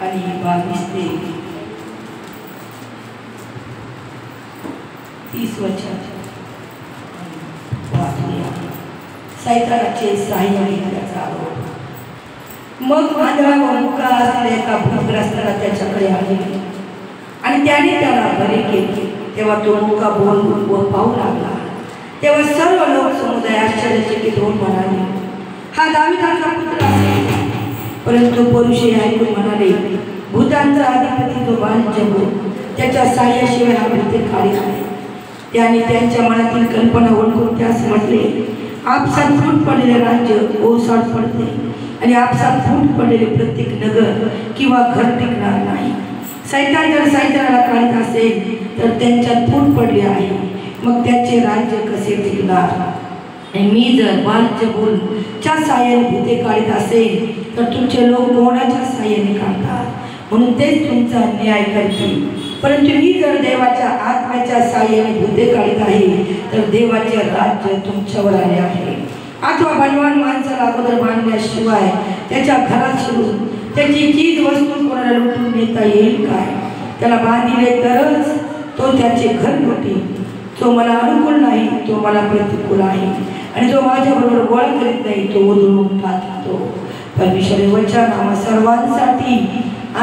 आणि 22 ते 30 वचन वाचूया. सैतानाचे साह्याने त्याचा आरोप. मग आंधळा व मुका असलेल्या एका भूतग्रस्ताला त्याच्याकडे आले आणि त्याने त्याला बरे केले. तेव्हा तो मुका बोलून व पाहू लागला. तेव्हा सर्व लोक समुदाय आश्चर्यचकित होऊन म्हणाले, हा दाविदाचा पुत्र असेल. परंतु पुरुषे ऐकून म्हणाले, भूतांचा अधिपती तो बालजबूर, त्याच्या साह्याशिवाय हा भूते काढीत आहे. त्याने त्यांच्या मनातील कल्पना ओळखून त्यास म्हटले, आपसात फूट पडलेले राज्य ओसाड पडते आणि आपसात फूट पडलेले प्रत्येक नगर किंवा घर टिकणार नाही. सैतान जर सैतानाला काढत असेल तर त्यांच्यात फूट पडली आहे, मग त्याचे राज्य कसे टिकणार? आणि मी जर बालजबूरच्या साह्याने भूते काढत असेल तर तुमचे लोक कोणाच्या साह्याने काढतात? म्हणून तेच तुमचा न्याय करतील. परंतु मी जर देवाच्या आत्म्याच्या साह्याने भूते काढत आहे तर देवाचे राज्य तुमच्यावर आले आहे. अथवा बलवान माणसाला अगोदर बांधल्याशिवाय त्याच्या घरात शिरून त्याची चीज वस्तू कोणाला लुटून नेता येईल काय? त्याला बांधिले तरच तो त्याचे घर लुटी. जो मला अनुकूल नाही तो मला प्रतिकूल आहे, आणि जो माझ्याबरोबर गोळा करीत नाही तो उधळून टाकतो. परमेश्वरी वचन आम्हा सर्वांसाठी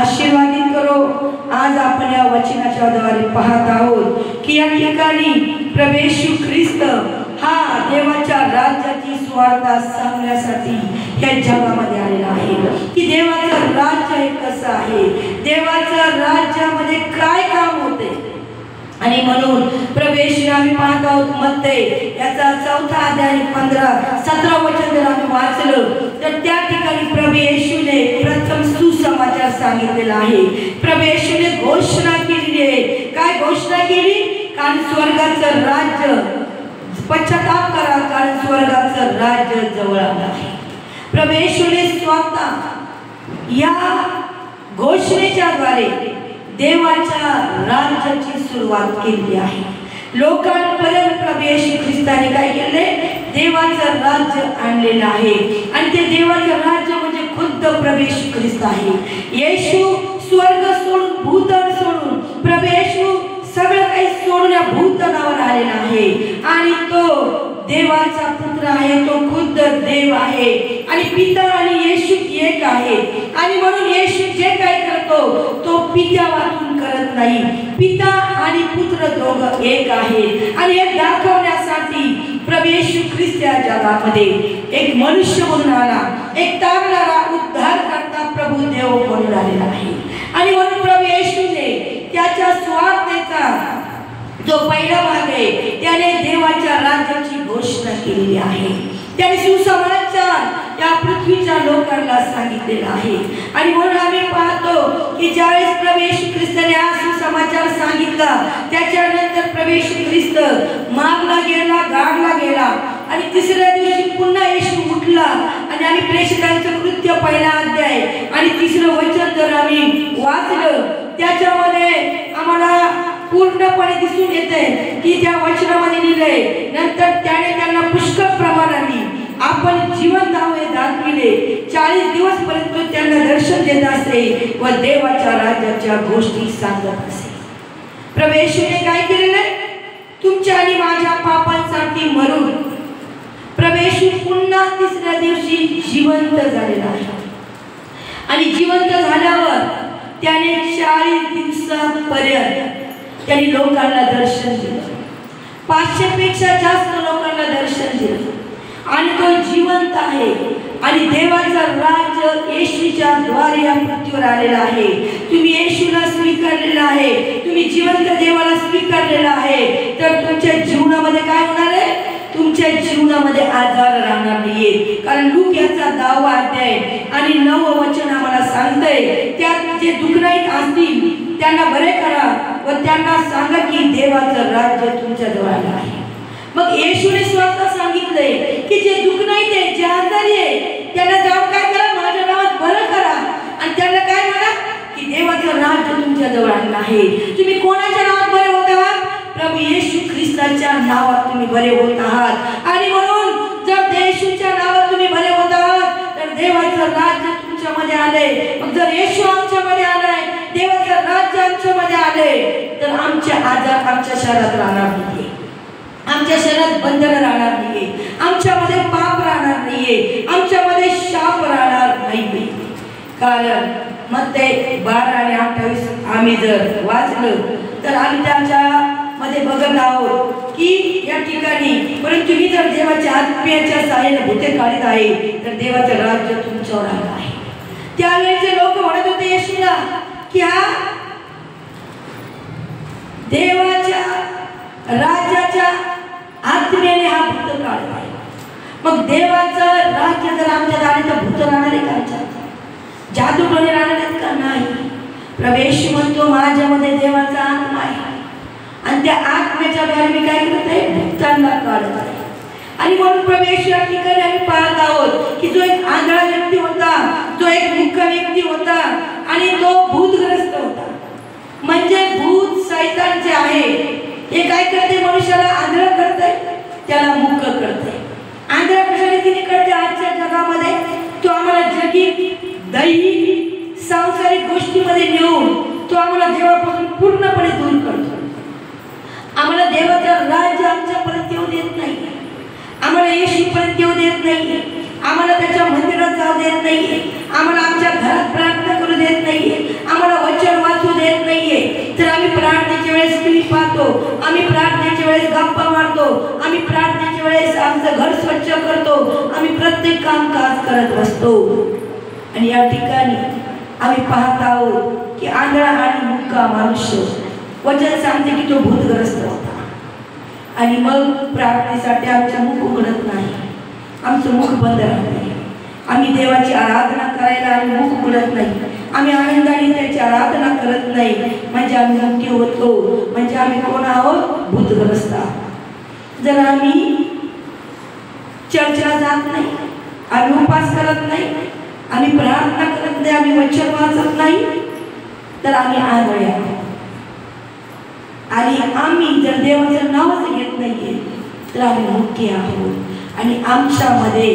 आशीर्वादित करो. आज आपण या वचनाच्या द्वारे पाहत आहोत की या ठिकाणी प्रभू येशू ख्रिस्त हा देवाच्या राज्याची सुवार्ता सांगण्यासाठी या जगामध्ये आलेला आहे. की देवाचं राज्य हे कसं आहे, देवाच्या राज्यामध्ये काय काम होते. आणि म्हणून प्रभू येशू आम्ही पाहत आहोत मत्ते याचा 4 अध्याय 15-17 वचन जर आम्ही वाचलं तर त्या ठिकाणी प्रभू येशूने प्रथम सुसमाचार सांगितलेला आहे. प्रभू येशूने घोषणा केलेली आहे. काय घोषणा केली? कारण स्वर्गाचं राज्य, पश्चाताप करा कारण स्वर्गाचं राज्य जवळ आलं आहे. प्रभू येशूने स्वतः या घोषणेच्या द्वारे देवाच्या राज्याची सुरुवात केली आहे. लोकांपर्यंत प्रभू येशू ख्रिस्ताने काय केले? देवाचं राज्य आणलेलं आहे. आणि ते देवाचं राज्य म्हणजे खुद्द प्रभू येशू ख्रिस्त आहे. येशू स्वर्ग सोडून भूतल सोडून प्रभू येशू सगळं काही सोडून या भूतलावर आलेला आहे. आणि तो देवाचा पुत्र आहे, तो खुद्द देव आहे. आणि पिता आणि येशू एक आहे. आणि म्हणून येशू जे काही करतो तो पित्या वाचून करत नाही. पिता आणि पुत्र दोघं एक आहे. आणि हे दाखवण्यासाठी प्रभू येशू ख्रिस्त या जगामध्ये एक मनुष्य म्हणून आला, एक तारणारा उद्धार करता प्रभू देव म्हणून आलेला आहे. आणि म्हणून प्रभू येशूने त्याच्या स्वार्थेचा जो पहिला भाग आहे त्याने देवाच्या राज्याची घोषणा केलेली आहे. त्याने सुसमाचार या पृथ्वीच्या लोकांना सांगितलेला आहे. आणि म्हणून आम्ही पाहतो की ज्यावेळेस प्रभू येशू ख्रिस्ताने हा सुसमाचार सांगितला त्याच्यानंतर प्रभू येशू ख्रिस्त मारला गेला, गाडला गेला. आणि तिसऱ्या दिवशी पुन्हा येशू उठला. आणि आम्ही प्रेषितांचं कृत्य पहिला अध्याय आणि 3रं वचन जर आम्ही वाचलं त्याच्यामध्ये आम्हाला पूर्णपणे दिसून येते की त्या वचनामध्ये लिहिलंय, नंतर त्याने त्यांना पुष्कळ प्रमाणाने आपण जिवंत आहोत दाखविले. 40 दिवस पर्यंत त्यांना दर्शन देत असे व देवाच्या राज्याच्या गोष्टी सांगत असे. प्रभू येशूने काय केलेलं? तुमच्या आणि माझ्या पापांसाठी मरून प्रभू येशू पुन्हा 3ऱ्या दिवशी जिवंत झालेला आहे. आणि जिवंत झाल्यावर त्याने 40 दिवसापर्यंत त्यांनी लोकांना दर्शन दिलं. 500 पेक्षा जास्त लोकांना दर्शन दिलं. आणि तो जिवंत आहे. आणि देवाचं राज्य येशूच्या द्वारे या पृथ्वीवर आलेला आहे. तुम्ही येशूला स्वीकारलेला आहे, तुम्ही जिवंत देवाला स्वीकारलेला आहे, तर तुमच्या जीवनामध्ये काय होणार आहे? तुमच्या जीवनामध्ये आजार राहणार नाहीये. कारण लूक याचा 10वा अध्याय आणि 9वं वचन आम्हाला सांगतंय, त्यात जे दुःखरहित असतील त्यांना बरे करा व त्यांना सांगा की देवाचं राज्य तुमच्या जवळ आहे. मग येशूने स्वतः सांगितलंय की जे दुःखरहित आहे, जे आजारी आहे त्यांना जाऊन काय करा? माझ्या नावात बरं करा. आणि त्यांना काय म्हणा की देवाचं राज्य तुमच्या जवळ आहे. तुम्ही कोणाच्या नावात बरे होत आहात? प्रभू येशू ख्रिस्ताच्या नावात तुम्ही बरे होत आहात. आणि म्हणून जर येशूच्या नावात तुम्ही बरे होत आहात तर देवाचं राज्य तुमच्यामध्ये आले. मग जर येशू आमच्यामध्ये आले आले तर आमचे आजार आमच्या शरीरात राहणार नाहीये, आमच्या शरीरात बंधन राहणार नाहीये, आमच्यामध्ये पाप राहणार नाहीये, आमच्यामध्ये शाप राहणार नाहीये. कारण मत्ते 12 आणि 28 आम्ही जर वाचलं तर आम्ही त्याच्या मध्ये बघत आहोत की या ठिकाणी परंतु मी जर देवाच्या आत्म्याच्या सहाय्याने भूते काढीत आहे तर देवाचं राज्य तुमच्यावर आलं आहे. त्यावेळेचे लोक म्हणत होते येशूला की हा देवाच्या राज्याच्या आत्म्याने हा भूत काढला आहे. मग देवाचं राज्य जर आमच्यात आले तर भूत राहणार आहे का आमच्यात? जादूटोणे राहणार आहेत का? नाही. प्रवेश म्हणतो माझ्यामध्ये देवाचा आत्मा आहे आणि त्या आत्म्याच्या द्वारे मी काय करत आहे? भूतांना काढत आहे. आणि म्हणून प्रवेश या ठिकाणी आम्ही पाहत आहोत की जो एक आंधळा व्यक्ती होता, जो एक मूर्ख व्यक्ती होता आणि तो भूतग्रस्त होता. म्हणजे भूत शैतान जे आहे हे काय करते? मनुष्याला आंधळ करते, त्याला मूर्ख करते. आंधळा कशा रीतीने करते? आजच्या जगामध्ये तो आम्हाला जगी दैहिक सांसारिक गोष्टीमध्ये नेऊन तो आम्हाला देवापासून पूर्णपणे दूर करतो. आम्हाला देवाचं राज्य आमच्यापर्यंत येऊ देत नाही, आम्हाला येशूपर्यंत येऊ देत नाही, आम्हाला त्याच्या मंदिरात जाऊ देत नाही, आम्हाला आमच्या घरात प्रार्थना करू देत नाही, आम्हाला वचन वाचू देत नाहीये. तर आम्ही प्रार्थनेच्या वेळेस टीव्ही पाहतो, आम्ही प्रार्थनेच्या वेळेस गप्पा मारतो, आम्ही प्रार्थनेच्या वेळेस आमचं घर स्वच्छ करतो, आम्ही प्रत्येक कामकाज करत बसतो. आणि या ठिकाणी आम्ही पाहत आहोत की आंधळा आणि मुक्का मनुष्य वचन सांगते की तो भूतग्रस्त होता. आणि मग प्रार्थनेसाठी आमचं मुख उघडत नाही, आमचं मुख बंद राहते. आम्ही देवाची आराधना करायला आम्ही मुख उघडत नाही, आम्ही आनंदाने त्याची आराधना करत नाही. म्हणजे आम्ही मुक्ती होतो, म्हणजे आम्ही कोण आहोत? भूतग्रस्त. जर आम्ही चर्चला जात नाही, आम्ही उपास करत नाही, आम्ही प्रार्थना करत नाही, आम्ही वचन वाचत नाही तर आम्ही आंधळे आहोत. आणि आम्ही जर देवाचं नावच घेत नाहीये तर आम्ही मुक्ती आहोत. आणि आमच्यामध्ये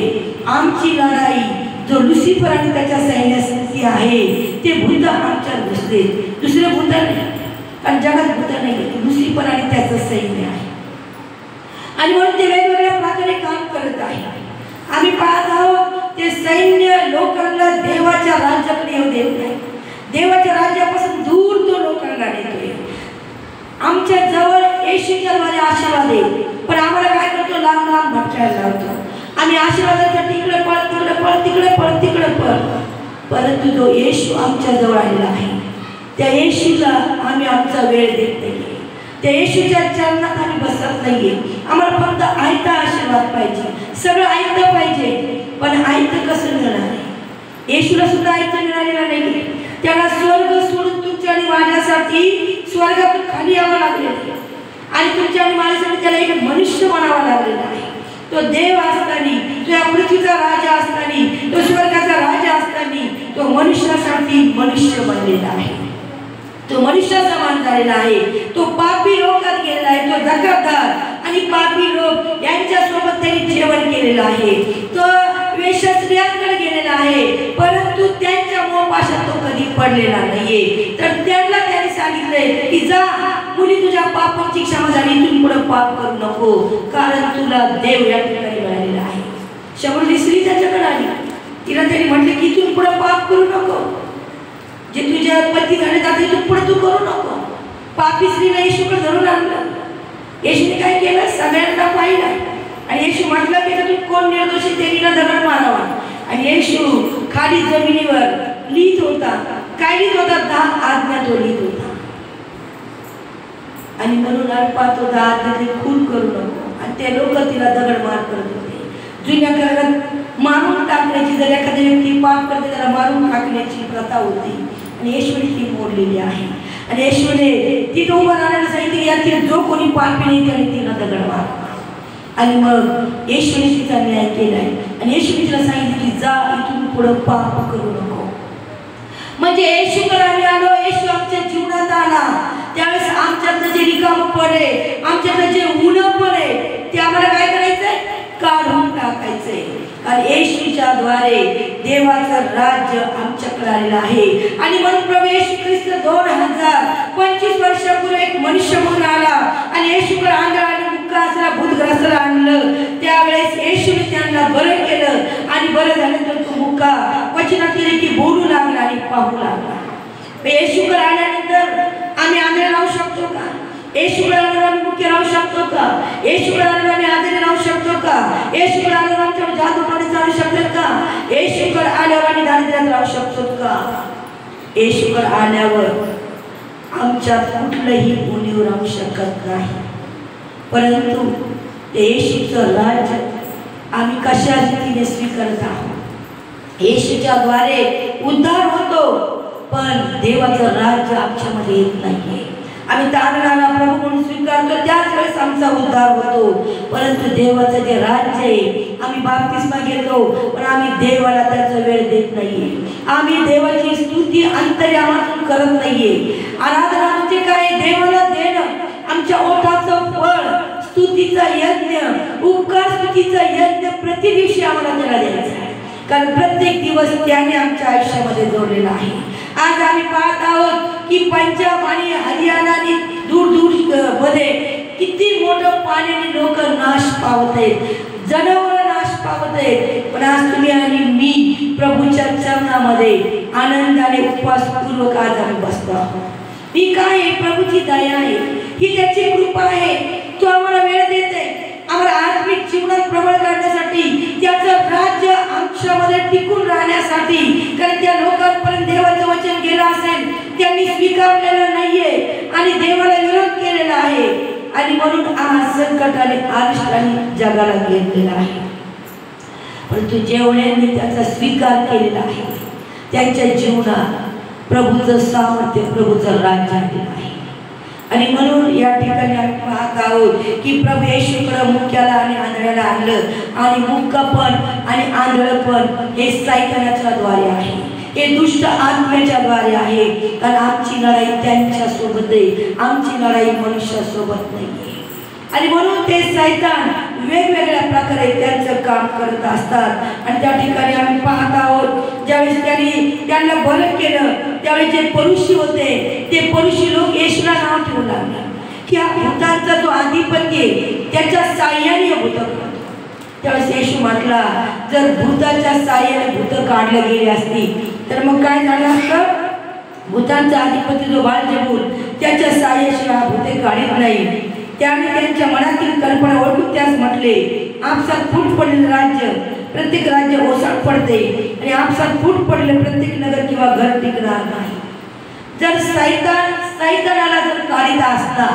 आमची लढाई जो लुसिफर आणि त्याच्या सैन्यासाठी आहे ते भूत आमच्यात घुसले, दुसरे भूत नाही. कारण जगात भूत नाही, लुसिफर आणि त्याचं सैन्य आहे. आणि म्हणून ते वेगवेगळ्या प्रकारे काम करत आहे. आम्ही पाहत आहोत ते सैन्य लोकांना देवाच्या राज्याकडे येऊ देत नाही, देवाच्या राज्यापासून दूर तो लोकांना नेतोय. आमच्या जवळ येशूच्या द्वारे आशीर्वाद आहे, पण आम्हाला काय करतो? लांब लांब भटकायला लावतो. आम्ही आशीर्वादासाठी इकडे पळ, तिकडे पळ, तिकडे पळ, तिकडे पळ. परंतु जो येशू आमच्या जवळ आलेला आहे त्या येशूला आम्ही आमचा वेळ देत नाहीये, त्या येशूच्या चरणात आम्ही बसत नाहीये. आम्हाला फक्त आयता आशीर्वाद पाहिजे, सगळं आयतं पाहिजे. पण आयतं कसं मिळणार आहे? येशूला सुद्धा आयतं मिळालेलं नाही. त्याला स्वर्ग सोडून तुमच्या आणि माझ्यासाठी स्वर्गातून खाली यावं लागलेलं आणि तुमच्या आणि माझ्यासाठी त्याला एक मनुष्य बनावा लागलेला आहे. तो देव असताना, तो या पृथ्वीचा राजा असताना, तो स्वर्गाचा राजा असताना तो मनुष्यासाठी मनुष्य बनलेला आहे. तो मनुष्य समान झालेला आहे. तो पापी लोकात गेलेला आहे, तो जकातदार आणि पापी लोक यांच्यासोबत त्यांनी जेवण केलेलं आहे. तो वेश्यास्त्रियांकडे गेलेला आहे, परंतु त्यांच्या मोहपाशात तो कधी पडलेला नाहीये. तर त्यांना त्यांनी सांगितलंय की जा मुली, तुझ्या पापाची क्षमा झाली, इथून पुढे पाप करू नको, कारण तुला देव या ठिकाणी मिळालेला आहे. शमरली स्त्री त्याच्याकडे आली, तिला त्यांनी म्हटले की इथून पुढे पाप करू नको, जे तुझ्या पती झाले जाते इथून पुढे तू करू नको. पापी स्त्रीला येशूकडे धरून आणलं. येशूने काय केलं? सगळ्यांना पाहिलं आणि येशू म्हटलं की तू कोण निर्दोषी त्यांना दगड मारावा. आणि येशू खाली जमिनीवर लिहित होता. काय लिहित होता? 10 आज्ञा तो लिहित होता. आणि म्हणून पाहतो 10 आज्ञा खून करू नको. आणि ते लोक तिला दगड मार करत होते. जुन्या काळात मारून टाकण्याची, जर एखादी व्यक्ती पाप करते त्याला मारून टाकण्याची प्रथा होती आणि येशूने ती मोडलेली आहे. आणि येशूने तिथं उभं राहण्याला सांगितलं यातील जो कोणी पापी नाही त्याने तिला दगड मार. आणि मग येशूने तिचा न्याय केलाय आणि येशूने तिला सांगितलं की जा इथून पुढे पाप करू नको. म्हणजे येशूकडे आम्ही आलो, येशू आमच्या जीवनात आला, त्यावेळेस आमच्यातलं जे रिकामं पडे, आमच्यातलं जे उणं पडे ते आम्हाला काय करायचंय? काढून टाकायचंय. कारण येशूच्या द्वारे देवाचं राज्य आमच्याकडे आलेलं आहे. आणि म्हणून प्रभू येशू ख्रिस्त 2025 वर्षापूर्वी एक मनुष्य म्हणून आला आणि येशूकडे आंधळा आणि मुक्का असलेला भूतग्रस्ताला आणलं. त्यावेळेस येशूने त्यांना बरं केलं आणि बरं झालं तर तो मुक्का वचनात लिहिले की बोलू लागला आणि पाहू लागला. येशूकडे आल्यानंतर आम्ही आंधळे राहू शकतो का? येशूकडे आल्यावर आम्ही मुक्के राहू शकतो का? येशूकडे आल्यावर आम्ही आंधळे राहू शकतो का? येशूकडे आल्यावर आमच्यावर जादूटोणे चालू शकतात का? येशूकडे आल्यावर आम्ही दारिद्र्यात राहू शकतो का? येशूकडे आल्यावर आमच्यात कुठलंही उणीव राहू शकत नाही. परंतु येशूचं राज्य आम्ही कशा रीतीने स्वीकारत आहोत. येशूच्या द्वारे उद्धार होतो, पण देवाचं राज्य आमच्यामध्ये येत नाहीये. आम्ही तारणाला प्रभू म्हणून स्वीकारतो, त्याच वेळेस आमचा उद्धार होतो. परंतु देवाचं जे राज्य आहे, आम्ही बाप्तिस्मा घेतो पण आम्ही देवाला त्याचा वेळ देत नाहीये. आम्ही देवाची स्तुती अंतर्यामातून करत नाहीये. आराधना म्हणजे काय? देवाला देणं. आमच्या ओठाचं फळ स्तुतीचा यज्ञ, उपकार स्तुतीचा यज्ञ प्रति दिवशी आम्हाला त्याला द्यायचा आहे. कारण प्रत्येक दिवस त्याने आमच्या आयुष्यामध्ये जोडलेला आहे. आज आम्ही पाहत आहोत की पंजाब आणि हरियाणा आणि दूर मध्ये किती मोठं पाण्याने लोक नाश पावत आहेत, जनावर नाश पावत आहेत. पण आज तुम्ही आणि मी प्रभूच्या चरणामध्ये आनंदाने उपवासपूर्वक आज आम्ही बसतो आहोत. ही काय आहे? प्रभूची दया आहे, ही त्याची कृपा आहे. तो आम्हाला वेळ देते आम्हाला आत्मिक जीवनात प्रबळ करण्यासाठी, त्याचं राज्य आमच्यामध्ये टिकून राहण्यासाठी. कारण त्या लोकांपर्यंत देवाचं वचन गेलं असेल, त्यांनी स्वीकारलेलं नाहीये आणि देवाला विरोध केलेला आहे. आणि म्हणून आज संकट आणि अरिष्टाने जगाला घेतलेला आहे. परंतु जेवढ्यांनी त्याचा स्वीकार केलेला आहे त्यांच्या जीवनात प्रभूचं सामर्थ्य, प्रभूचं राज्य आलेलं आहे. आणि म्हणून या ठिकाणी आम्ही पाहत आहोत की प्रभू येशूकडे मुक्याला आणि आंधळ्याला आणलं. आणि मुक्का पण आणि आंधळ पण हे सैतानाच्या द्वारे आहे, हे दुष्ट आत्म्याच्या द्वारे आहे. कारण आमची लढाई त्यांच्या सोबत आहे, आमची लढाई मनुष्यासोबत नाही. आणि म्हणून ते सैतान वेगवेगळ्या प्रकारे त्यांचं काम करत असतात. आणि त्या ठिकाणी आम्ही पाहत आहोत ज्यावेळेस त्यांना बरं केलं त्यावेळेस जे परुषी होते ते परुषी लोक येशूला नाव ठेवू लागले की हा भूतांचा जो अधिपती त्याच्या साह्याने भूत करतो. त्यावेळेस येशू म्हटला, जर भूताच्या साह्याने भूत काढले गेले असती तर मग काय झालं असतं? भूतांचा अधिपती जो बाळजेबूल त्याच्या साह्याशिवाय भूते काढत नाही. त्याने त्यांच्या मनातील कल्पना ओळखून त्यास म्हटले, आपसात फूट पडलेलं राज्य प्रत्येक राज्य ओसाड पडते आणि आपसात फूट पडले प्रत्येक नगर किंवा घर टिकणार नाही. जर सैतानाला जर काढीत असता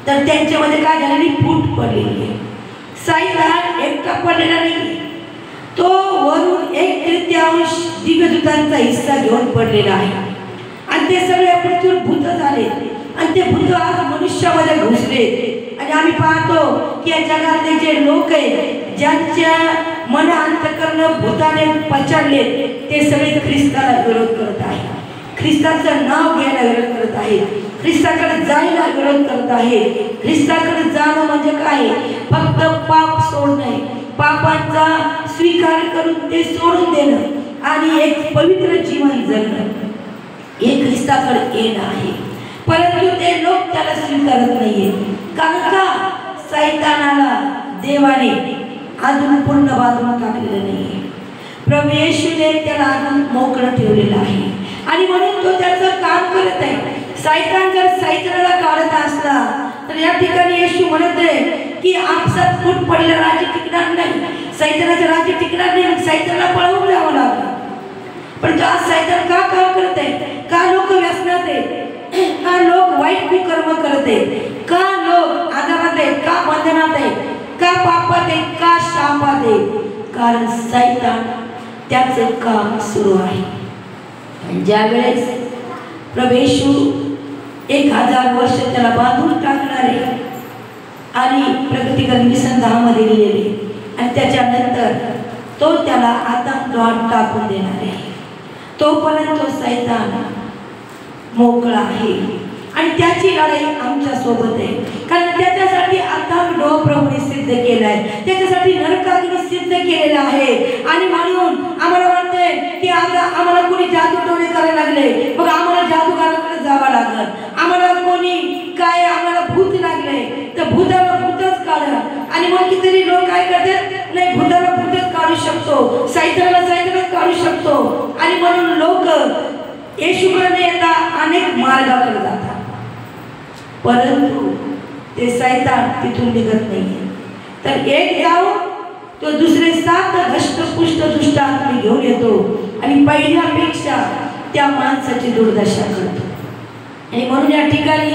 तर त्यांच्यामध्ये काय झालेली फूट पडलेली आहे. सैतान एकटा पडलेला नाही, तो वरून 1/3 दिव्यदूतांचा हिस्सा घेऊन पडलेला आहे. आणि ते सगळे पृथ्वीवर भूत झाले आणि ते भूत आज मनुष्यामध्ये घुसले. आणि आम्ही पाहतो की या जगातले जे लोक आहेत ज्यांच्या मन अंतःकरण भूताने पछाडले ते सगळे ख्रिस्ताला विरोध करत आहेत, ख्रिस्ताचं नाव घ्यायला विरोध करत आहेत, ख्रिस्ताकडे जायला विरोध करत आहेत. ख्रिस्ताकडे जाणं म्हणजे काय? फक्त पाप सोडणे, पापांचा स्वीकार करून ते सोडून देणं आणि एक पवित्र जीवन जगणं हे ख्रिस्ताकडे येणं आहे. परंतु ते लोक त्याला स्वीकारत नाहीये. कारण का? सैतानाला देवाने अजून पूर्ण बांधून टाकलेलं नाहीये. प्रभू येशूने त्याला अजून मोकळं ठेवलेलं आहे आणि म्हणून तो त्याचं काम करत आहे. सैतान जर सैतानाला काढत असला तर या ठिकाणी येशू म्हणत आहे की आपसात फूट पडलेलं राज्य टिकणार नाही, सैतानाचं राज्य टिकणार नाही, सैतानाला पळवून द्यावं लागलं. पण तो आज सैतान का काम करत आहे? का लोक व्यसनात आहेत? का लोक वाईट कुकर्म करत आहेत? का लोक आजारात आहेत? का बंधनात आहेत? का पापात आहेत? का शापात आहेत? कारण सैतान त्याचं काम सुरू आहे. ज्या वेळेस प्रभू येशू 1000 वर्ष त्याला बांधून टाकणार आहे आणि प्रगतीकर मिशन 10 मध्ये लिहिलेले आणि त्याच्यानंतर तो त्याला आतंकवाद टाकून देणार आहे. तोपर्यंत तो सैतान मोकळा आहे आणि त्याची लढाई आमच्या सोबत आहे. कारण त्याच्यासाठी अथांग डोह प्रभूने सिद्ध केलाय, त्याच्यासाठी नरकाग्नी सिद्ध केलेला आहे. आणि म्हणून आम्हाला वाटतंय लागले, मग आम्हाला जादूगाराकडे जावं लागलं. आम्हाला कोणी काय आम्हाला भूत लागले तर भूताला भूतच काढा. आणि मग कितीतरी लोक काय करतात, नाही भूताला भूतच काढू शकतो, सैतानाला सैतानच काढू शकतो. आणि म्हणून लोक येशूकडे येता अनेक मार्गाकडे जातात, परंतु ते सैतान तिथून निघत नाहीये. तर एक जाऊन तो दुसरे 7 धष्टपुष्ट दुष्ट आत्मे घेऊन येतो आणि पहिल्यापेक्षा त्या माणसाची दुर्दशा करतो. आणि म्हणून या ठिकाणी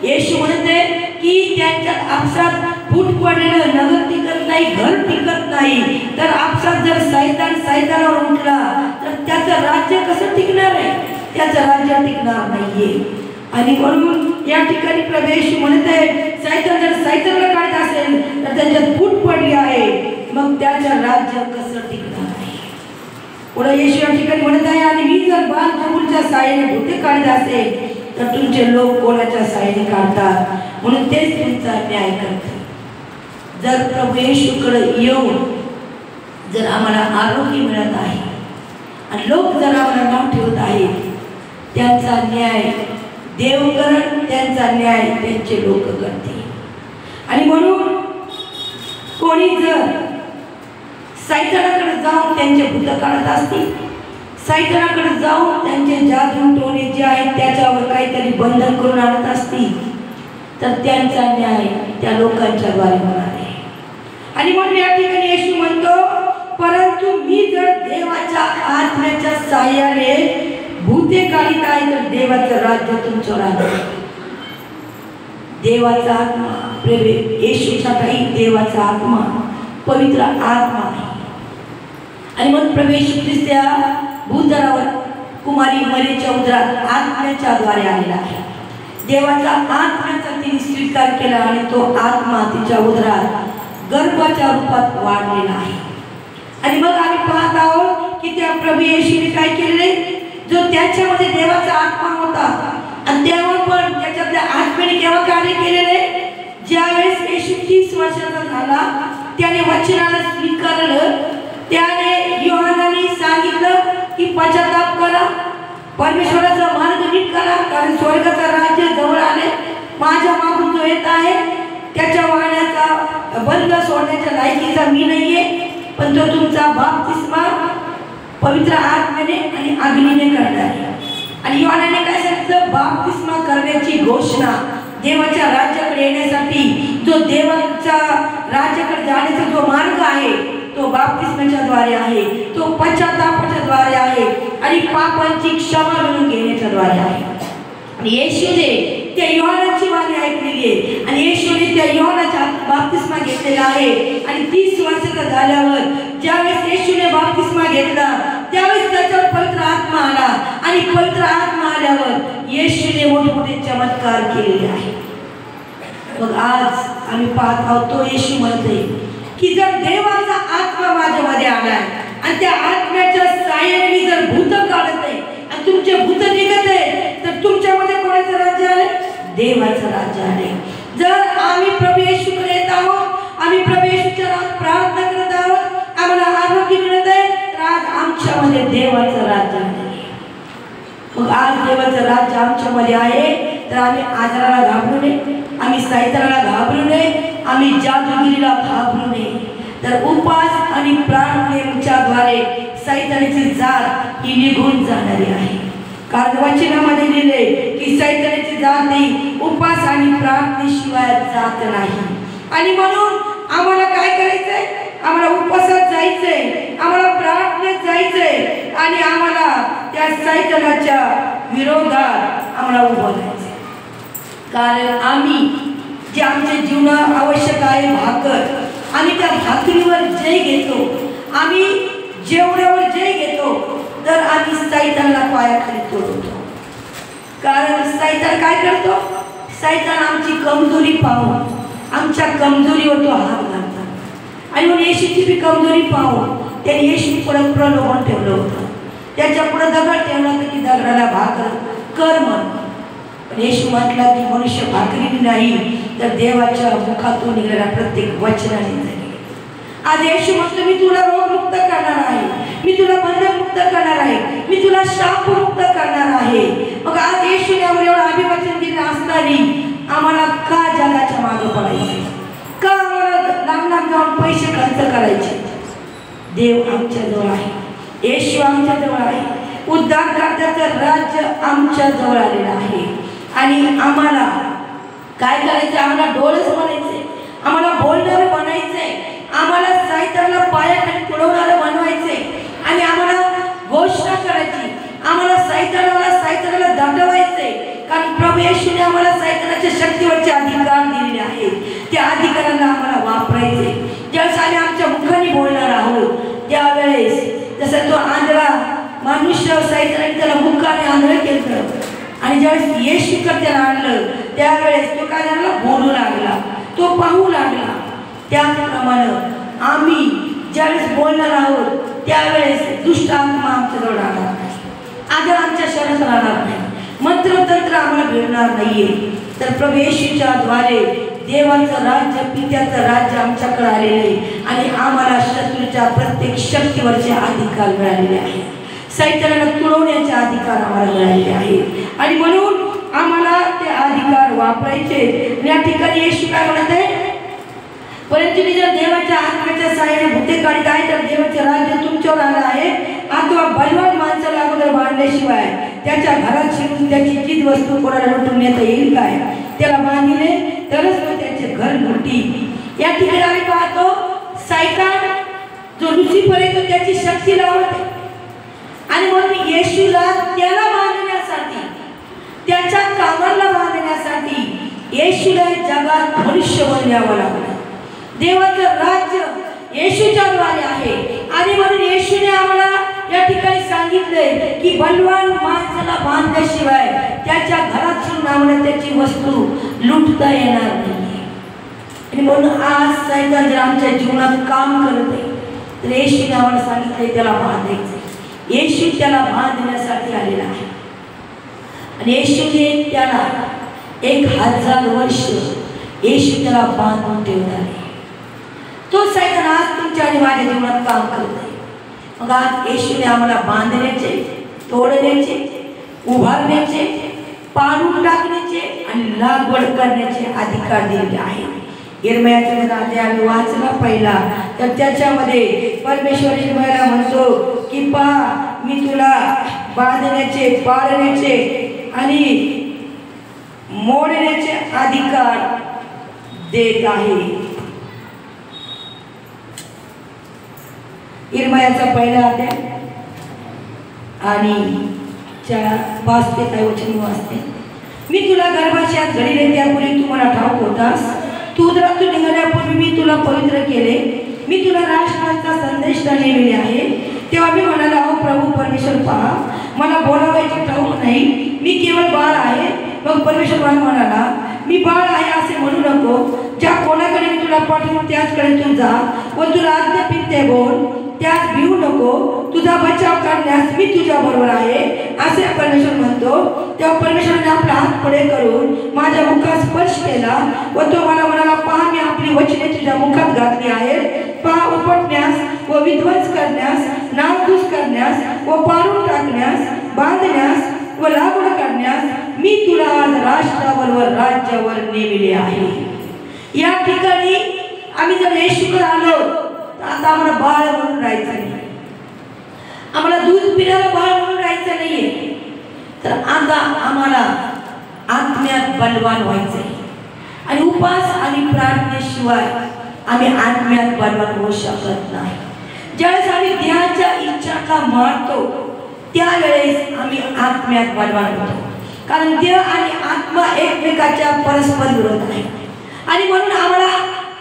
येशू म्हणते की त्यांच्यात आपसात फूट पडलेलं नगर टिकत नाही, घर टिकत नाही. तर आपसात जर सैतानावर उठला तर त्याचं राज्य कसं टिकणार आहे? त्याचं राज्य टिकणार नाहीये. आणि म्हणून या ठिकाणी प्रभू येशू म्हणते सैतान जर सैतानाला काढत असेल तर त्यांच्यात फूट पडली आहे, मग त्याचं राज्य कसं टिकणार आहे? पुढे येशू या ठिकाणी म्हणत आहे आणि मी जर बालजबूलच्या साहाय्याने भूते काढत असेल तर तुमचे लोक कोणाच्या साहाय्याने काढतात? म्हणून तेच तुमचा न्याय करतात. जर प्रभू येशूकडे येऊन जर आम्हाला आरोग्य मिळत आहे आणि लोक जर आम्हाला नाव ठेवत आहेत, त्यांचा न्याय देव करण, त्यांचा न्याय त्यांचे लोक करतील. आणि म्हणून कोणी जर सैतानाकडे जाऊन त्यांचे भूत काढत असतील, सैतानाकडे जाऊन त्यांचे जादू टोणे जे आहेत त्याच्यावर काहीतरी बंधन करून आणत असतील, तर त्यांचा न्याय त्या लोकांच्या द्वारे होणार आहे. आणि म्हणून या ठिकाणी येशू म्हणतो परंतु मी जर देवाच्या आत्म्याच्या साहाय्याने भूते काढीत आहे तर देवाचं राज्य तुमच्यावर आहे. देवाचा आत्मा येशूच्या काही देवाचा आत्मा पवित्र आत्मा आहे. आणि मग प्रभू येशू ख्रिस्त या भूतलावर कुमारी मरीच्या उदरात आत्म्याच्या द्वारे आलेला आहे. देवाचा आत्म्याचा तिने स्वीकार केला आणि तो आत्मा तिच्या उदरात गर्भाच्या रूपात वाढलेला आहे. आणि मग आम्ही पाहत आहोत की त्या प्रभू येशूने काय केले, जो त्याच्यामध्ये देवाचा आत्मा होता आणि तेव्हा पण त्याच्यातल्या आत्म्याने केव्हा कार्य केलेले, ज्यावेळेस येशू 30 वर्षाचा झाला त्याने वचनाला स्वीकारलं, त्याने योहानाने सांगितलं की पश्चाताप करा, परमेश्वराचा मार्ग नीट करा, कारण स्वर्गाचं राज्य जवळ आले. माझ्या मागून जो येत आहे त्याच्या वाहण्याचा बंद सोडण्याच्या लायकीचा मी नाहीये, पण तो तुमचा बाप्तिस्मा पवित्र आत्म्याने आणि अग्नीने करणार आहे. आणि योहानाने काय सांगितलं, बाप्तिस्मा करण्याची घोषणा देवाच्या राज्याकडे येण्यासाठी, जो देवाच्या राज्याकडे जाण्याचा जो मार्ग आहे तो बाप्तिस्माच्या द्वारे आहे, तो पश्चातापाच्या द्वारे आहे आणि पापांची क्षमा मिळवून घेण्याच्या द्वारे आहे. आणि येशूने त्या योहानाची वाणी ऐकलेली आहे आणि येशूने त्या योहानाचा बाप्तिस्मा घेतलेला आहे. आणि 30 वर्षाचा झाल्यावर ज्यावेळेस येशूने बाप्तिस्मा घेतला त्यावेळेस त्याच्यावर पवित्र आत्मा आला आणि पवित्र आत्मा आल्यावर येशूने मोठमोठे चमत्कार केलेले आहे. मग आज आम्ही पाहत आहोत तो येशू म्हणते की जर देवाचा आत्मा माझ्यामध्ये आलाय आणि त्या आत्म्याच्या साहाय्याने मी जर भूत काढत आहे आणि तुमचे भूत निघत आहे तर तुमच्यामध्ये कोणाचं राज्य आले? देवाचं राज्य आले. जर आम्ही प्रभू येशूकडे येत आहोत, आम्ही प्रभू येशूच्या नावात प्रार्थना करत आहोत, आम्हाला आरोग्य मिळत आहे, तर आज आमच्यामध्ये देवाचं राज्य आहे. मग आज देवाचं राज्य आमच्यामध्ये आहे तर आम्ही आजाराला घाबरू नये, आम्ही सैतानाला घाबरू नये, आम्ही जादूगिरीला घाबरू नये. तर उपास आणि प्रार्थनेच्या द्वारे सैतानाची जात ही निघून जाणारी आहे. कारण वचनामध्ये लिहिले की सैतानाची जात ही उपास आणि प्रार्थनेशिवाय जात नाही. आणि म्हणून आम्हाला काय करायचंय, आम्हाला उपासात जायचंय, आम्हाला प्रार्थनेत जायचंय आणि आम्हाला त्या सैतानाच्या विरोधात आम्हाला उभं राहायचंय. कारण आम्ही जे आमच्या जीवनात आवश्यक आहे भाकर, आम्ही त्या भाकरीवर जय घेतो, आम्ही जेवणावर जय घेतो, तर आम्ही सैतानाला पायाखाली तोडतो. कारण सैतान काय करतो, सैतान आमची कमजोरी पाहून आमच्या कमजोरीवर तो हात घालतो. आणि म्हणून येशूची बी कमजोरी पाहून त्याने येशू पुढे प्रलोभन ठेवलं होतं, त्याच्या पुढे दगड ठेवला होता की दगडाला भाकर कर म्हण. पण येशू म्हटला की मनुष्य भाकरीने नाही तर देवाच्या मुखातून निघणाऱ्या प्रत्येक वचनाने जगेल. आज येशू म्हटलं मी तुला रोगमुक्त करणार आहे, मी तुला बंधनमुक्त करणार आहे, मी तुला शापमुक्त करणार आहे। मग आज येशूने आम्हाला एवढं अभिवचन दिलं असताना आम्हाला का जगाच्या मागे पडायचे, का आम्हाला लांब लांब जाऊन पैसे खर्च करायचे? देव आमच्या जवळ आहे, येशू आमच्या जवळ आहे, उद्धारकर्त्याचं राज्य आमच्या जवळ आलेलं आहे। आणि आम्हाला काय करायचं? आम्हाला डोळस बनायचे, आम्हाला बोलणारं बनायचंय, आम्हाला सायतानाला पायाखाली तुडवणारं बनवायचे आणि आम्हाला घोषणा करायची, आम्हाला सायतानाला दंडवायचे। कारण प्रभू येशूने आम्हाला सायतानाच्या शक्तीवरचे अधिकार दिलेले आहेत। त्या अधिकारांना आम्हाला वापरायचे। ज्यावेळेस आम्ही आमच्या मुखाने बोलणार आहोत त्यावेळेस जसं तो आंधळा मनुष्य सायतानाने त्याला मुखाने आंधळ केलं आणि ज्यावेळेस येशूकडे त्याला आणलं त्यावेळेस तो काय झाला? बोलू लागला, तो पाहू लागला। त्याप्रमाणे आम्ही ज्यावेळेस बोलणार आहोत त्यावेळेस दुष्ट आत्मा आमच्याजवळ राहणार नाही, आजार आमच्या शरीरात राहणार नाही, मंत्रतंत्र आम्हाला मिळणार नाहीये। तर प्रभू येशूच्या द्वारे देवाचं राज्य, पित्याचं राज्य आमच्याकडे आलेले आहे आणि आम्हाला शत्रूच्या प्रत्येक शक्तीवरचे अधिकार मिळालेले आहेत। सायतानाला तुडवण्याचे अधिकार आम्हाला मिळालेले आहेत आणि म्हणून आम्हाला ते अधिकार वापरायचे। या ठिकाणी येशू काय म्हणत आहे? परंतु तुम्ही जर देवाच्या आत्म्याच्या सहाय्याने भूते काढत आहे तर देवाचे राज्य तुमच्यावर आलं आहे। अथवा बलवान माणसाला अगोदर बांधल्याशिवाय त्याच्या घरात शिरून त्याची चीज वस्तू कोणाला लुटून नेता येईल काय? त्याला बांधिले तरच मग त्याचे घर लुटी। या ठिकाणी आम्ही पाहतो सायतान जो लुसिफर आहे तो त्याची शक्ती लावते आणि म्हणून येशूला त्याला बांधण्यासाठी, त्याच्या कामाला बांधण्यासाठी येशूला जगात मनुष्य बनवावं लागलं। देवाचं राज्य येशूच्या द्वारे आहे आणि म्हणून येशूने आम्हाला या ठिकाणी सांगितलंय की बलवान माणसाला बांधल्याशिवाय त्याच्या घरात शिरून आम्हाला त्याची वस्तू लुटता येणार नाही। आणि म्हणून आज सायतान जर आमच्या जीवनात काम करत आहे तर येशूने आम्हाला सांगितलंय त्याला बांधायचं। येशू त्याला बांधण्यासाठी आलेला आहे आणि येशूने त्याला 1000 वर्ष येशू त्याला बांधून ठेवणार आहे। तो सायतान आज तुमच्या आणि माझ्या जीवनात काम करत आहे। मग आज येशूने आम्हाला बांधण्याचे, तोडण्याचे, उभारण्याचे, पाडून टाकण्याचे आणि लागवड करण्याचे अधिकार दिलेले आहेत। यिर्मयाचा ग्रंथ आम्ही वाचला पहिला तर त्याच्यामध्ये परमेश्वर यिर्मयाला म्हणतो की पहा मी तुला बांधण्याचे, पाडण्याचे आणि मोडण्याचे अधिकार देत आहे। यिर्मयाचा पहिला अध्याय आणि 5 ते 5 वचन वाचते। मी तुला गर्भाशयात घडीले त्यापूर्वी तू मला ठाऊक होतास, तू उदरातून निघाल्यापूर्वी मी तुला पवित्र केले, मी तुला राष्ट्रांचा संदेश नेमिले आहे। तेव्हा मी म्हणाला अहो प्रभू परमेश्वर पहा मला बोलावायचे ठाऊक नाही, मी केवळ बाळ आहे। मग परमेश्वर मला म्हणाला मी बाळ आहे असे म्हणू नको, ज्या कोणाकडे मी तुला पाठवून त्याचकडे तू जा व तुला आज्ञापित ते बोल, त्यात भिवू नको, तुझा बचाव करण्यास मी तुझ्या बरोबर आहे असे परमेश्वर म्हणतो। तेव्हा परमेश्वराने आपला हात पुढे करून माझ्या मुखात स्पर्श केला व तो मला म्हणाला पहा मी आपली वचने तुझ्या मुखात घातली आहेत। पहा उपटण्यास व विध्वंस करण्यास, नासधूस करण्यास व पाडून टाकण्यास, बांधण्यास व लागवड करण्यास मी तुला आज राष्ट्रावर व राज्यावर नेमिले आहे। या ठिकाणी आम्ही जर येशूकडे आलो तर आता आम्हाला बाळ म्हणून राहायचं नाही, आम्हाला दूध पिणारा बाळ म्हणून राहायचं नाहीये, तर आता आम्हाला आत्म्यात बलवान व्हायचंय आणि उपास आणि प्रार्थनेशिवाय आम्ही आत्म्यात बलवान होऊ शकत नाही। ज्यावेळेस आम्ही देहाच्या इच्छांना मारतो त्यावेळेस आम्ही आत्म्यात बलवान होतो, कारण देह आणि आत्मा एकमेकाच्या परस्पर विरोध आहे आणि म्हणून आम्हाला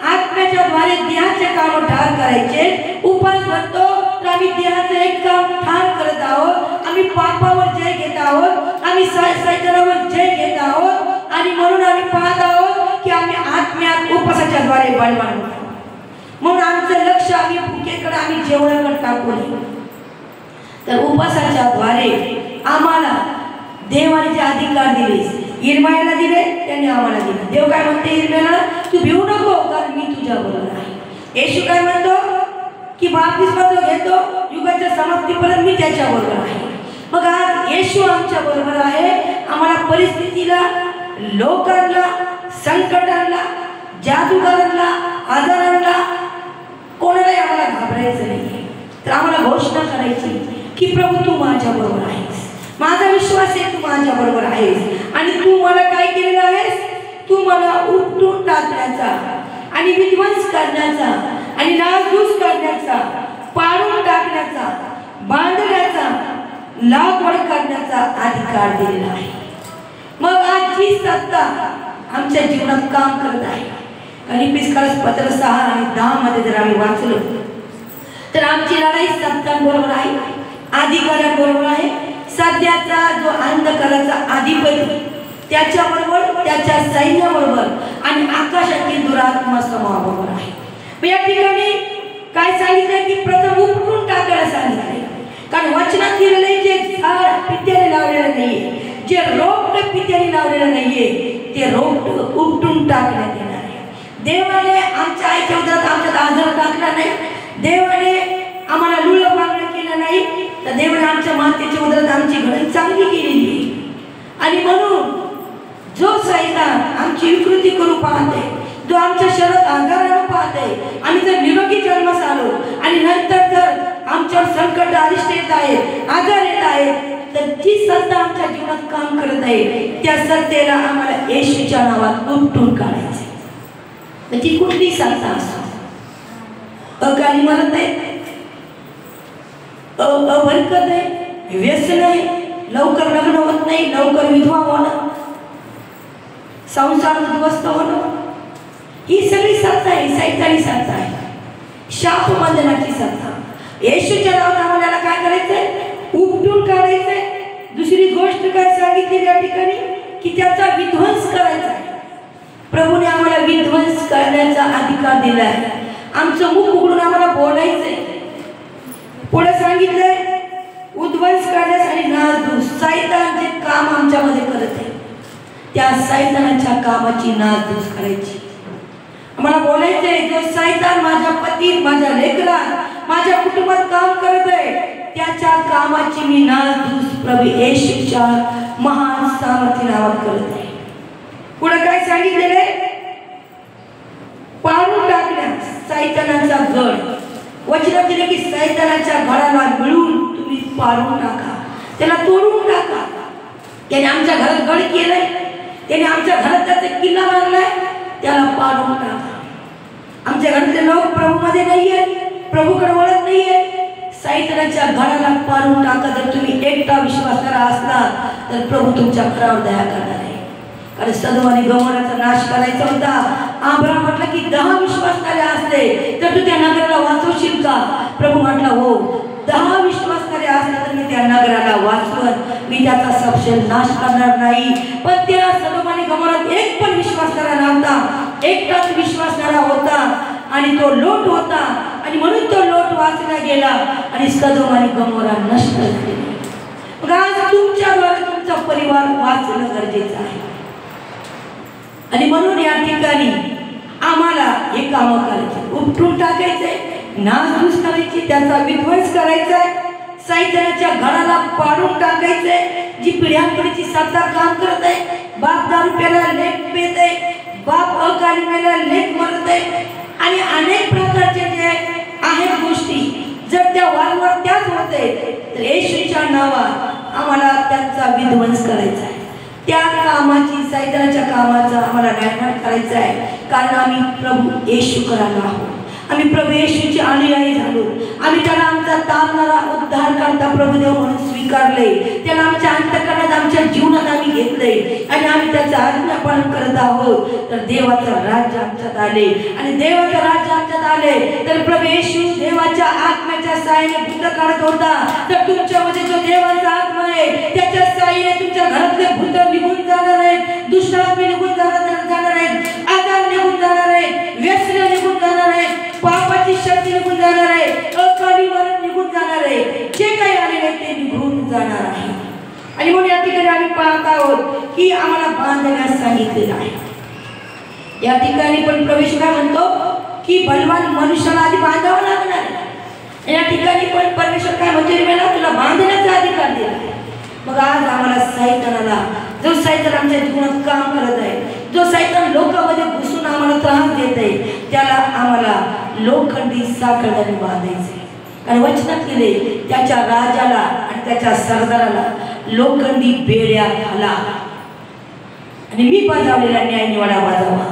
आत्म्याच्या द्वारे देहाचे काम ठार करायचे। उपास करतो तर आम्ही देहाचं एक काम ठार करत आहोत, आम्ही पापावर जय घेत आहोत, आम्ही सैतानावर जय घेत आहोत आणि म्हणून आम्ही पाहत आहोत की आम्ही आत्म्यात उपासाच्या द्वारे बलवान होतो। म्हणून आमचं लक्ष आम्ही भुकेकडे, आम्ही जेवणाकडे टाकू नये, तर उपासाच्या द्वारे आम्हाला देवाने जे अधिकार दिले, यिर्मयाला दिले त्यांनी आम्हाला दिले। देव काय म्हणते यिर्मयाला तू भिवू नको कारण मी तुझ्या बरोबर आहे। येशू काय म्हणतो की बाप्तिस्मा जो घेतो युगाच्या समाप्तीपर्यंत मी त्याच्या बरोबर आहे। मग आज येशू आमच्या बरोबर आहे. आम्हाला परिस्थितीला, लोकांना, संकटांना, जादूगारांना, आजारांना कोणालाही आम्हाला घाबरायचं नाही. तर आम्हाला घोषणा करायची की प्रभू तू माझ्या बरोबर आहेस. माझा विश्वास आहे तू माझ्या बरोबर आहेस आणि तू मला काय केलेलं आहेस. तू मला उपटून टाकण्याचा आणि विध्वंस करण्याचा आणि नासधूस करण्याचा, पाडून टाकण्याचा, बांधण्याचा, लागवड करण्याचा अधिकार दिलेला आहे. मग आज जी सत्ता आमच्या जीवनात काम करत आहे, गणित पत्र 6 आणि 10 मध्ये जर आम्ही वाचलो तर आमची लढाई सत्तांबरोबर आहे, अधिकाऱ्यांबरोबर आहे. सध्याचा जो अंधकाराचा अधिपती त्याच्याबरोबर, त्याच्या सैन्याबरोबर आणि आकाशातील दुरात्मा समूहाबरोबर आहे. या ठिकाणी काय सांगितलं की प्रथम उपटून टाकायला सांगितले. कारण वचनात दिलेले जे झाड पित्याने लावलेलं नाहीये, जे रोपट पित्याने लावलेलं नाहीये, ते रोपट उपटून टाकण्यात येणार आहे. देवाने आमच्या आईच्या उदरात आमच्यात आजार टाकला नाही, देवाने आम्हाला लुळं पांगळं केलं नाही, तर देवाने आमच्या मातेच्या उदरात आमची घडण चांगली केलेली आहे. आणि म्हणून जो सैतान आमची विकृती करू पाहते, जो आमच्या शरीरात आजारानं पाहते, आम्ही जर निरोगी जन्मास आलो आणि नंतर जर आमच्यावर संकट अरिष्ट येत आहे, आजार येत आहे, तर जी सत्ता आमच्या जीवनात काम करत आहे त्या सत्तेला आम्हाला येशूच्या नावात उपटून काढायचे. म्हणजे कुठली सत्ता असो, अकाली मरत आहे, अभरकत आहे, व्यसन आहे, लवकर लग्न होत नाही, लवकर विधवा होणं, संसार उद्ध्वस्त होणं, ही सगळी सत्ता आहे, सैतानी सत्ता आहे, शाप बंधनाची सत्ता. येशूच्या नावात आम्हाला काय करायचंय, उपटून काढायचंय. दुसरी गोष्ट काय सांगितली या ठिकाणी की त्याचा विध्वंस करायचा आहे. प्रभूने आम्हाला विध्वंस करण्याचा अधिकार दिला आहे. आमचं मुख उघडून आम्हाला बोलायचंय. पुढे सांगितलंय उद्ध्वंस करण्यास आणि नासधूस. सैतान जे काम आमच्यामध्ये करत आहे त्या सैतानाच्या कामाची नासधूस करायची. आम्हाला बोलायचंय जो सैतान माझ्या पती, माझ्या लेकरा, माझ्या कुटुंबात काम करत आहे त्याच्या कामाची मी नासधूस प्रभू येशूच्या महान सामर्थ्य नावात करत आहे. पुढे काय सांगितलेलं आहे, पाडून टाकण्यास सैतानाचा गड. वचनात दिले की सैतानाच्या गडाला मिळून तुम्ही पाडून टाका, त्याला तोडून टाका. त्याने आमच्या घरात गड केलंय, त्याने आमच्या घरात त्याचा किल्ला बांधलाय, त्याला पाडून टाका. आमच्या घरातले लोक प्रभूमध्ये नाहीये, प्रभूकडे वळत नाहीये, सैतानाच्या घराला पाडून टाका. जर तुम्ही एकटा विश्वासाला असला तर प्रभू तुमच्या घरावर दया करणार आहे. कारण सदोम आणि गमोराचा नाश करायचा होता. अब्राहम म्हटलं की 10 विश्वासणारे असले तर तू त्या नगराला वाचवशील का. प्रभू म्हटला हो, 10 विश्वासणारे असले तर मी त्या नगराला वाचवत, मी त्याचा सपशेल नाश करणार नाही. पण त्या सदोम आणि गमोरात एक पण विश्वासणारा नव्हता, एकटाच विश्वासणारा होता आणि तो लोट होता. आणि म्हणून तो लोट वाचला गेला आणि सदोम आणि गमोरा नष्ट झाले. मग आज तुमच्याद्वारे तुमचा परिवार वाचणं गरजेचं आहे. आणि म्हणून या ठिकाणी आम्हाला हे काम करायचे, उपटून टाकायचे, नासधूस करायची, त्याचा विध्वंस करायचा, सैतानाच्या घराला पाडून टाकायचे. जी पिढ्यानपिढीची सत्ता काम करत आहे, बाप दारू प्यायला, लेक पेत आहे, बाप अकाली प्यायला, लेक मरत आहे आणि अनेक प्रकारचे जे आहेत गोष्टी, जर त्या वारंवार त्याच होते तर येशूच्या नावात आम्हाला त्यांचा विध्वंस करायचा आहे. त्या कामाची, सैतानाच्या कामाचा आम्हाला नायनाट करायचा आहे. कारण आम्ही प्रभू येशू करायला आहोत, आम्ही प्रभू येशूची अनुयायी झालो. आम्ही त्याला आमचा तारणारा उद्धारकर्ता प्रभुदेव म्हणून स्वीकारले, त्याला आमच्या अंतःकरणात, आमच्या जीवनात आम्ही घेतले आणि आम्ही त्याचं आज्ञापालन करत आहोत. तर देवाचं राज्य आमच्यात आले आणि देवाचं राज्य आमच्यात आले तर प्रभू येशू देवाच्या आत्म्याच्या साहाय्याने भूत काढत होता. तर तुमच्यामध्ये जो देवाचा आत्मा आहे त्याच्या साहाय्याने तुमच्या घरातले भूत निघून जाणार आहेत, दुष्टात्मे निघून जाणार आहेत, आजार निघून जाणार आहेत, व्यसन निघून जाणार आहेत, पापाची शक्ती निघून जाणार आहे, अकाली मरण निघून जाणार आहे, जे काही आलेले ते निघून जाणार आहे. आणि म्हणून या ठिकाणी आम्ही पाहत आहोत की आम्हाला बांधण्यास सांगितलेलं आहे. या ठिकाणी पण प्रवेश काय म्हणतो की बलवान मनुष्याला आधी बांधावं लागणार आहे. या ठिकाणी पण परमेश्वर काय म्हणतो, मला तुला बांधण्याचा अधिकार दिला. मग सैतान आमच्या जीवनात काम करत आहे, जो सैतान लोकांमध्ये घुसून आम्हाला त्रास देत आहे, त्याला आम्हाला लोखंडी साखळीने बांधायचे. कारण वचनात लिहिले त्याच्या राजाला आणि त्याच्या सरदाराला लोखंडी बेड्या घाला आणि मी बजावलेला न्याय निवाडा वाजावा.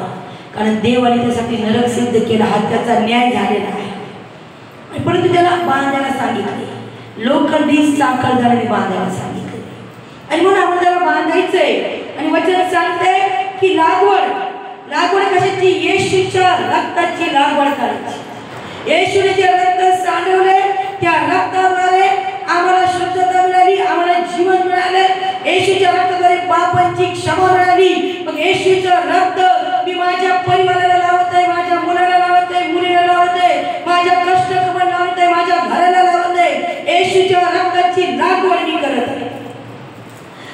कारण देवाने त्यासाठी नरक सिद्ध केला, हा त्याचा न्याय झालेला आहे. परंतु त्याला बांधायला सांगितले, लोखंडी साखळीने बांधायला सांगितले. आणि म्हणून आपण त्याला बांधायचंय. आणि वचन सांगते की लागवड कशाची? येशूच्या रक्ताची लागवड करायची. येशूने जे रक्त सांडवले त्या रक्ताद्वारे आम्हाला शुद्धता मिळाली, आम्हाला जीवन मिळाले. येशूच्या रक्ताद्वारे पापांची क्षमा मिळाली. मग येशूचं रक्त मी माझ्या परिवाराला लावत आहे, माझ्या मुलाला लावत आहे, मुलीला लावत आहे, माझ्या कष्टकर्माला लावत आहे, माझ्या घराला लावत आहे. येशूच्या रक्ताची लागवड मी करत आहे.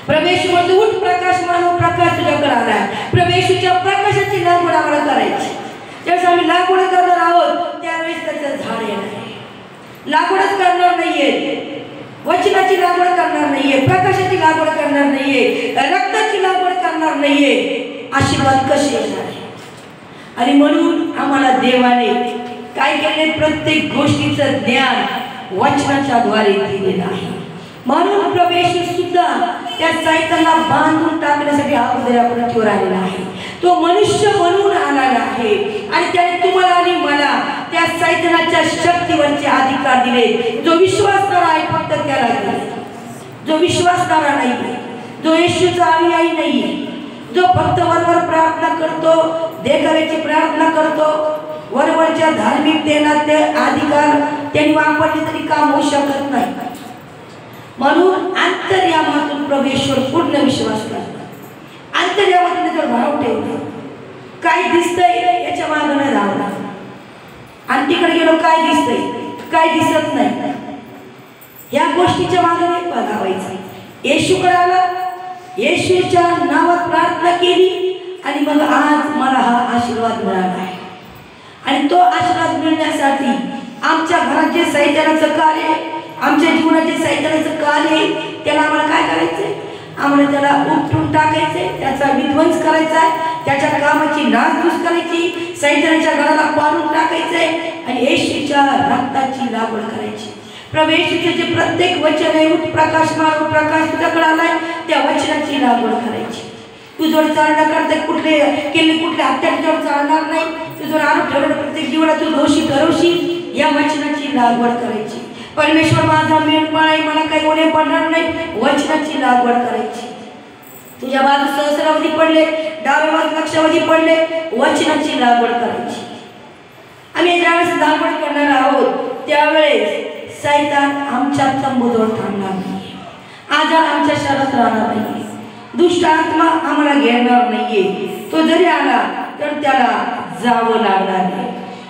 प्रवेश म्हणतो उठ प्रकाश मानव प्रकाश तुझ्याकडे आलाय. प्रवेशच्या प्रकाशाची लागवड आम्हाला करायची. ज्यावेळेस आम्ही लागवड करणार आहोत त्यावेळेस त्याचं झाड येणार. लागवडच करणार नाहीये, वचनाची लागवड करणार नाहीये, प्रकाशाची लागवड करणार नाहीये, रक्ताची लागवड करणार नाहीये, आशीर्वाद कसे येणार आहे? आणि म्हणून आम्हाला देवाने काय केले? प्रत्येक गोष्टीचं ज्ञान वचनाच्या द्वारे दिलेलं आहे. म्हणून प्रवेश सुद्धा त्या सैतानाला बांधून टाकण्यासाठी अगोदर पृथ्वीवर आलेला आहे. तो मनुष्य म्हणून आलेला आहे आणि त्याने तुम्हाला आणि मला त्या सैतानाच्या शक्तीवरचे अधिकार दिले. जो विश्वासणारा आहे फक्त त्याला दिले. जो विश्वासणारा नाही, जो येशूचा अनुयायी नाही, जो फक्त वरवर प्रार्थना करतो, देखाव्याची प्रार्थना करतो, वरवरच्या धार्मिकतेला ते अधिकार त्यांनी वापरले तरी काम होऊ शकत नाही. म्हणून अंतर्यामातून प्रवेशवर पूर्ण विश्वास करतात. अंतर्यामातून जर भाव ठेवला, काय दिसतंय याच्या मागं नाही धावला. आणि तिकडे गेलो काय दिसतंय, काय दिसत नाही, या गोष्टीच्या मागं नाही धावायचं. येशूकडे आला, येशूच्या नावात प्रार्थना केली आणि मग आज मला हा आशीर्वाद मिळाला आहे. आणि तो आशीर्वाद मिळण्यासाठी आमच्या घरात जे सैतानाचं कार्य, आमच्या जीवनाचे सैतानाचं कार्य, त्याला आम्हाला काय करायचंय? आम्हाला त्याला उपटून टाकायचंय, त्याचा विध्वंस करायचा आहे, त्याच्या कामाची नासधूस करायची, सैतानाच्या घराला पाडून टाकायचंय आणि येशूच्या रक्ताची लागवड करायची. प्रवेशचे जे प्रत्येक वचन आहे, उठ प्रकाश मार्ग प्रकाश तुझ्याकडे आलाय, त्या वचनाची लागवड करायची. तू जोड चालणार करते कुठले हत्या तुझ्यावर चालणार नाही. तू जोड आरोप ठेवलं प्रत्येक जीवनात तू दोषी ठरवशील, या वचनाची लागवड करायची. परमेश्वर माझा मेंढपाळ आहे, मला काही ओले पडणार नाही, वचनाची लागवड करायची. तुझ्या बाजू सहस्रावधी पडले, डाव्या बाजू लक्षावधी पडले, वचनाची लागवड करायची. आम्ही ज्यावेळेस लागवड करणार आहोत त्यावेळेस सैतान आमच्या तंबूजवळ थांबणार नाही, आजार आमच्या शरीरात राहणार नाही, दुष्ट आत्मा आम्हाला घेणार नाहीये. तो जरी आला तर त्याला जावं लागणार नाही.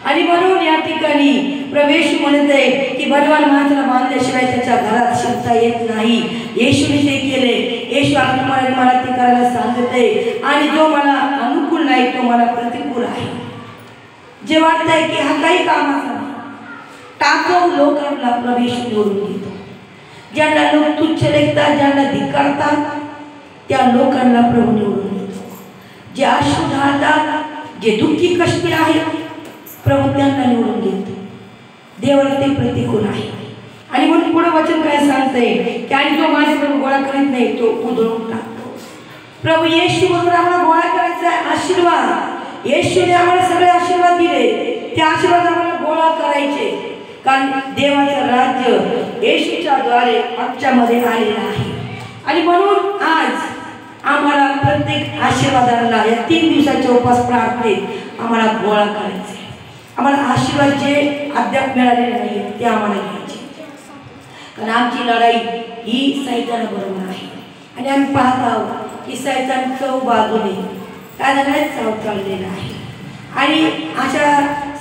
आणि म्हणून या ठिकाणी प्रवेश म्हणते की बलवान माणसाला बांधल्याशिवाय त्याच्या घरात शिरता येत नाही. येशूने ते केले. येशू आत्माने मला ते करायला सांगते आणि जो मला अनुकूल नाही तो मला प्रतिकूल आहे. जे वाटतंय की हा काही कामाचा नाही, टाकव लोकांना प्रवेश निवडून देतो. ज्यांना लोक तुच्छ लेखतात, ज्यांना धिक्कारतात, त्या लोकांना प्रभू निवडून देतो. जे अश्रू ढाळतात, जे दुःखी कष्टी आहेत, प्रभू त्यांना निवडून देतो. देवाला ते प्रतिकूल आहे. आणि म्हणून पुढे वचन काय सांगते की आणि जो माझ्याकडून गोळा करीत नाही तो उधळून टाकतो. प्रभू येशू बरोबर आम्हाला गोळा करायचा आहे आशीर्वाद. येशूने आम्हाला सगळे आशीर्वाद दिले, ते आशीर्वाद आम्हाला गोळा करायचे. कारण देवाचं राज्य येशूच्या द्वारे आमच्यामध्ये आलेलं आहे. आणि म्हणून आज आम्हाला प्रत्येक आशीर्वादाला या 3 दिवसाच्या उपास प्रार्थनेत आम्हाला गोळा करायचे. आम्हाला आशीर्वाद जे अद्याप मिळालेले नाही ते आम्हाला घ्यायचे. कारण आमची लढाई ही सैतानाबरोबर आहे. आणि आम्ही पाहत आहोत की सैतान 4 बाजूने काय झालं चाललेलं आहे. आणि अशा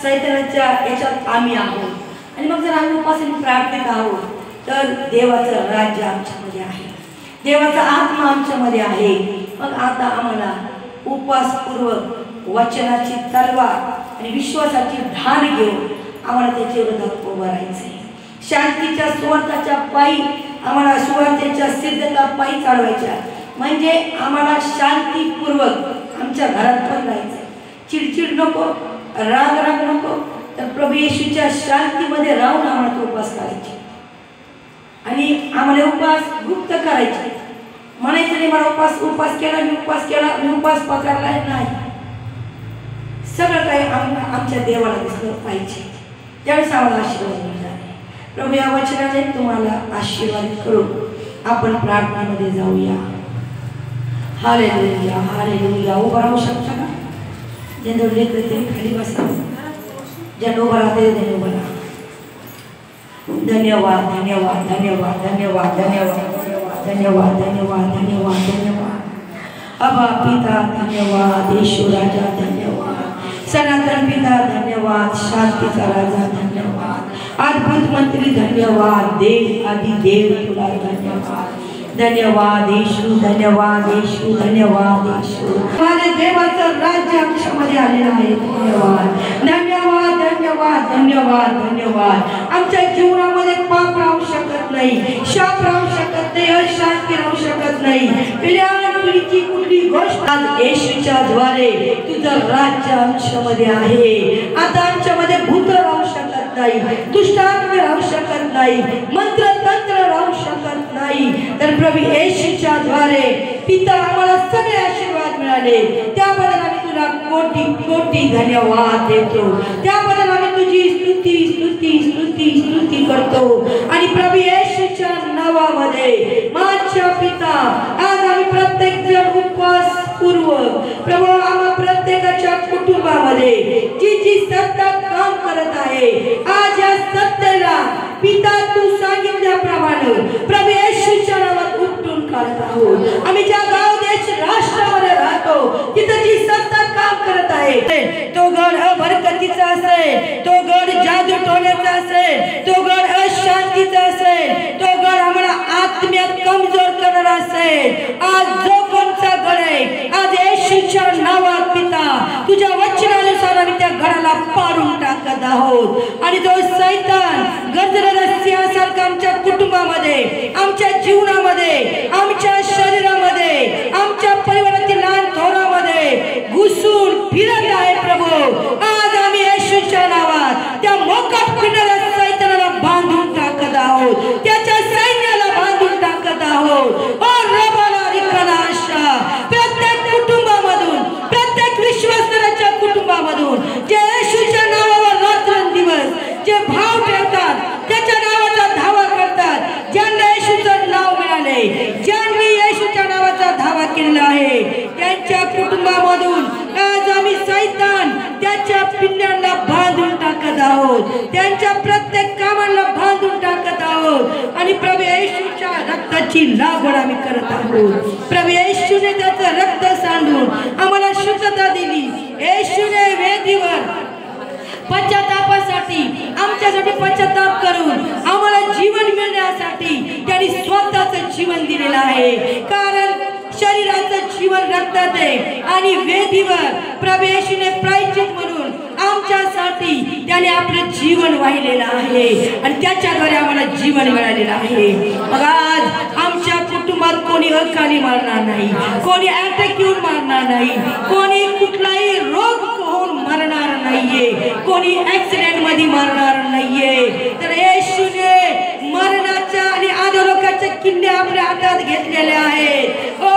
सैतानाच्या याच्यात आम्ही आहोत. आणि मग जर आम्ही उपासून प्रार्थनेत आहोत तर देवाचं राज्य आमच्यामध्ये आहे, देवाचा आत्मा आमच्यामध्ये आहे. मग आता आम्हाला उपवासपूर्वक वचनाची तलवार आणि विश्वासाची धार घेऊन आम्हाला त्याच्या विरोधात उभं राहायचं. शांतीच्या सुवार्ताच्या पायी आम्हाला सुवार्तेच्या सिद्धता पायी चालवायच्या. म्हणजे आम्हाला शांतीपूर्वक आमच्या घरात पण राहायचं, चिडचिड नको, राग राग नको, तर प्रभू येशूच्या शांतीमध्ये राहून आम्हाला तो उपास करायचे आणि आम्हाला उपास गुप्त करायचे. म्हणायचं नाही मला उपास केला, मी उपास पकडला नाही. सगळं काही आमच्या देवाला दिसलं पाहिजे, त्यावेळेस आम्हाला आशीर्वाद मिळणार आहे. प्रभू या वचनाने तुम्हाला आशीर्वादित करून आपण प्रार्थनेमध्ये जाऊया. Hallelujah hallelujah. उभं राहू शकता का? ज्यांना लेकर ते खाली बसा, ज्यांना उभं राहते त्यांनी उभं राहा. धन्यवाद धन्यवाद धन्यवाद धन्यवाद धन्यवाद धन्यवाद धन्यवाद धन्यवाद धन्यवाद. अबा पिता धन्यवाद, येशू राजा धन्यवाद, सनातन पिता धन्यवाद, शांतीचा राजा धन्यवाद, अद्भुत मंत्री धन्यवाद, देव आदि देव तुला धन्यवाद. धन्यवाद येशू, धन्यवाद येशू, धन्यवाद येशू. माझ्या देवाचं राज्य आमच्यामध्ये आलेलं आहे. धन्यवाद धन्यवाद धन्यवाद धन्यवाद धन्यवाद. आमच्या जीवनामध्ये पाप राहू शकत नाही, शाप राहू शकत नाही, अशांती राहू शकत नाही. पिढ्यानपिढीची कुठली गोष्ट आज येशूच्या द्वारे तुझं राज्य आमच्यामध्ये आहे. आता आमच्यामध्ये भूत राहू शकत नाही, दुष्टात्मा राहू शकत नाही, मंत्र तंत्र राहू शकत नाही. तर प्रभू येशूच्या द्वारे पिता आम्हाला सगळे आशीर्वाद मिळाले, त्याबद्दल आम्ही तुला कोटी कोटी धन्यवाद देतो. त्याबद्दल आम्ही तुझी स्तुती स्तुती स्तुती स्तुती करतो. आणि प्रभू येशूच्या नावामध्ये माझ्या पिता आज आम्ही प्रत्येक जण उपवास पूर्वक प्रभू आम्हा प्रत्येकाच्या कुटुंबामध्ये जी जी सत्ता काम करत आहे, आज या सत्तेला पिता तू सांगितल्याप्रमाणे प्रभू येशूच्या नावात उपटून काढत आहोत. आम्ही ज्या गाव देश राष्ट्रामध्ये राहतो तिथे जी सत्ता काम करत आहे, तो गड अबरकतीचा असेल, तो गड जादू टोण्याचा असेल, तो गड अशांतीचा असेल, तो गड आम्हाला आत्म्यात कमजोर करणारा असेल, आज जो कोणचा गड आहे आज येशूच्या नावात पिता तुझ्या वचनानुसार आम्ही त्या गडाला पाडून टाकत आहोत. आणि जो सैतान गरजलेला सिंहासारखा आमच्या कुटुंबामध्ये, आमच्या जीवनामध्ये, आमच्या शरीरामध्ये, आमच्या परिवारातील लहान थोरामध्ये घुसून फिरत आहे प्रभू, आज आम्ही येशूच्या नावात त्या मोकाट फिरणाऱ्या सैतानाला बांधून टाकत आहोत, त्याच्या सैन्याला बांधून टाकत आहोत. ओ रबाला रिकानाशा प्रत्येक कुटुंबामधून, प्रत्येक विश्वासणाऱ्याच्या कुटुंबामधून जे येशूच्या नावावर रात्रंदिवस जे भाव ठेवतात, त्याच्या नावाचा धावा करतात, ज्यांना येशूचं नाव मिळाले, ज्यांनी येशूच्या नावाचा धावा केलेला आहे, त्यांच्या कुटुंबामधून आज आम्ही सैतान त्याच्या पिंड्यांना बांधून टाकत आहोत, त्यांच्या प्रत्येक कामाला बांधून टाकत आहोत. आणि प्रभू येशूच्या रक्ताची लागवड आम्ही करत आहोत. प्रभू येशूने त्याचं रक्त सांडून आम्हाला शुद्धता दिली. येशूने वेदीवर पश्चातापासाठी, आमच्यासाठी पश्चाताप करून आम्हाला जीवन मिळण्यासाठी त्यांनी स्वतःचं जीवन दिलेलं आहे. कारण शरीराचं जीवन रक्तात आहे आणि वेदीवर प्रभू येशूने प्रायश्चित म्हणून आमच्यासाठी त्याने आपलं जीवन वाहिलेलं आहे आणि त्याच्याद्वारे आम्हाला जीवन मिळालेलं आहे. मग आज आमच्या कुटुंबात कोणी अकाली मारणार नाही, कोणी अटॅक येऊन मारणार नाही, कोणी कुठलाही रोग होऊन मरणार नाहीये, कोणी ऍक्सिडेंट मध्ये मरणार नाहीये. तर येशूने मरणाच्या आणि अधोलोकाच्या किल्ले आपल्या हातात घेतलेले आहेत. ओ